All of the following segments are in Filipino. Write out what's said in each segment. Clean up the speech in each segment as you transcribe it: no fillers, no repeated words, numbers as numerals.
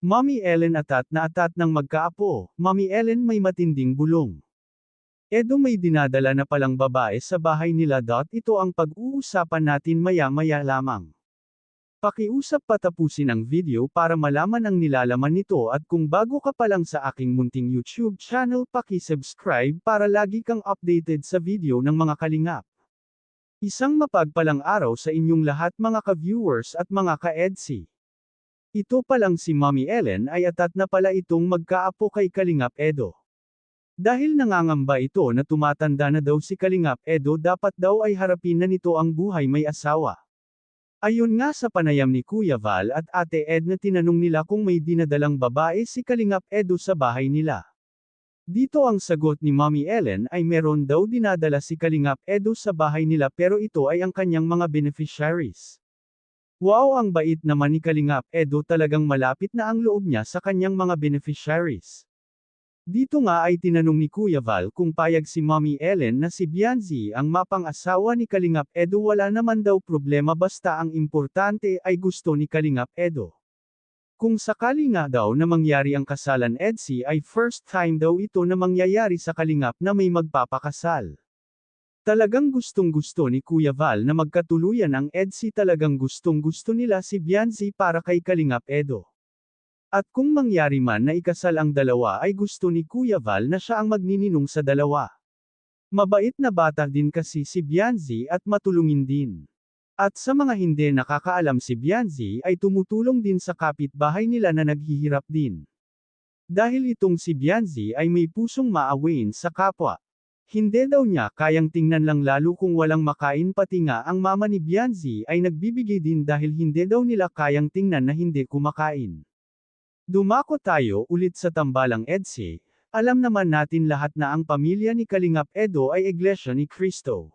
Mommy Ellen atat na atat ng magkaapo. Mommy Ellen may matinding bulong. Edo may dinadala na palang babae sa bahay nila. Ito ang pag-uusapan natin maya-maya lamang. Pakiusap patapusin ang video para malaman ang nilalaman nito at kung bago ka pa lang sa aking munting YouTube channel paki-subscribe para lagi kang updated sa video ng mga kalingap. Isang mapagpalang araw sa inyong lahat mga ka-viewers at mga ka-EDSI. Ito pa lang si Mommy Ellen ay atat na pala itong magkaapo kay Kalingap Edo. Dahil nangangamba ito na tumatanda na daw si Kalingap Edo dapat daw ay harapin na nito ang buhay may asawa. Ayon nga sa panayam ni Kuya Val at Ate Ed na tinanong nila kung may dinadalang babae si Kalingap Edo sa bahay nila. Dito ang sagot ni Mommy Ellen ay meron daw dinadala si Kalingap Edo sa bahay nila pero ito ay ang kanyang mga beneficiaries. Wow, ang bait naman ni Kalingap Edo, talagang malapit na ang loob niya sa kanyang mga beneficiaries. Dito nga ay tinanong ni Kuya Val kung payag si Mommy Ellen na si Bianzi ang mapang-asawa ni Kalingap Edo. Wala naman daw problema basta ang importante ay gusto ni Kalingap Edo. Kung sakali nga daw na mangyari ang kasalan EDSI ay first time daw ito na mangyayari sa Kalingap na may magpapakasal. Talagang gustong-gusto ni Kuya Val na magkatuluyan ang EDSI, talagang gustong-gusto nila si Bianzi para kay Kalingap Edo. At kung mangyari man na ikasal ang dalawa ay gusto ni Kuya Val na siya ang magnininong sa dalawa. Mabait na bata din kasi si Bianzi at matulungin din. At sa mga hindi nakakaalam, si Bianzi ay tumutulong din sa kapitbahay nila na naghihirap din. Dahil itong si Bianzi ay may pusong maawain sa kapwa. Hindi daw niya kayang tingnan lang lalo kung walang makain, pati nga ang mama ni Bianzi ay nagbibigay din dahil hindi daw nila kayang tingnan na hindi kumakain. Dumako tayo ulit sa tambalang EDSI. Alam naman natin lahat na ang pamilya ni Kalingap Edo ay Iglesia ni Cristo.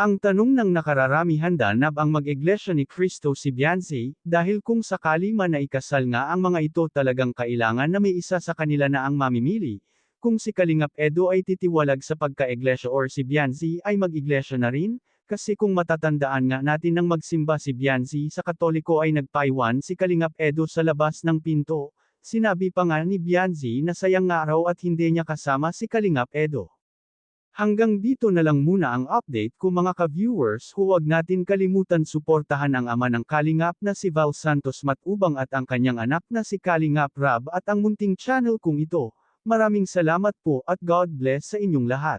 Ang tanong ng nakararami, handa na bang mag-Iglesia ni Cristo si Bianzi, dahil kung sakali man na ikasal nga ang mga ito talagang kailangan na may isa sa kanila na ang mamimili, kung si Kalingap Edo ay titiwalag sa pagka-Iglesia or si Bianzi ay mag-Iglesia na rin. Kasi kung matatandaan nga natin nang magsimba si Bianzi sa Katoliko ay nagpaiwan si Kalingap Edo sa labas ng pinto. Sinabi pa nga ni Bianzi na sayang nga raw at hindi niya kasama si Kalingap Edo. Hanggang dito na lang muna ang update ko mga ka-viewers. Huwag natin kalimutan suportahan ang ama ng Kalingap na si Val Santos Matubang at ang kanyang anak na si Kalingap Rab at ang munting channel kong ito. Maraming salamat po at God bless sa inyong lahat.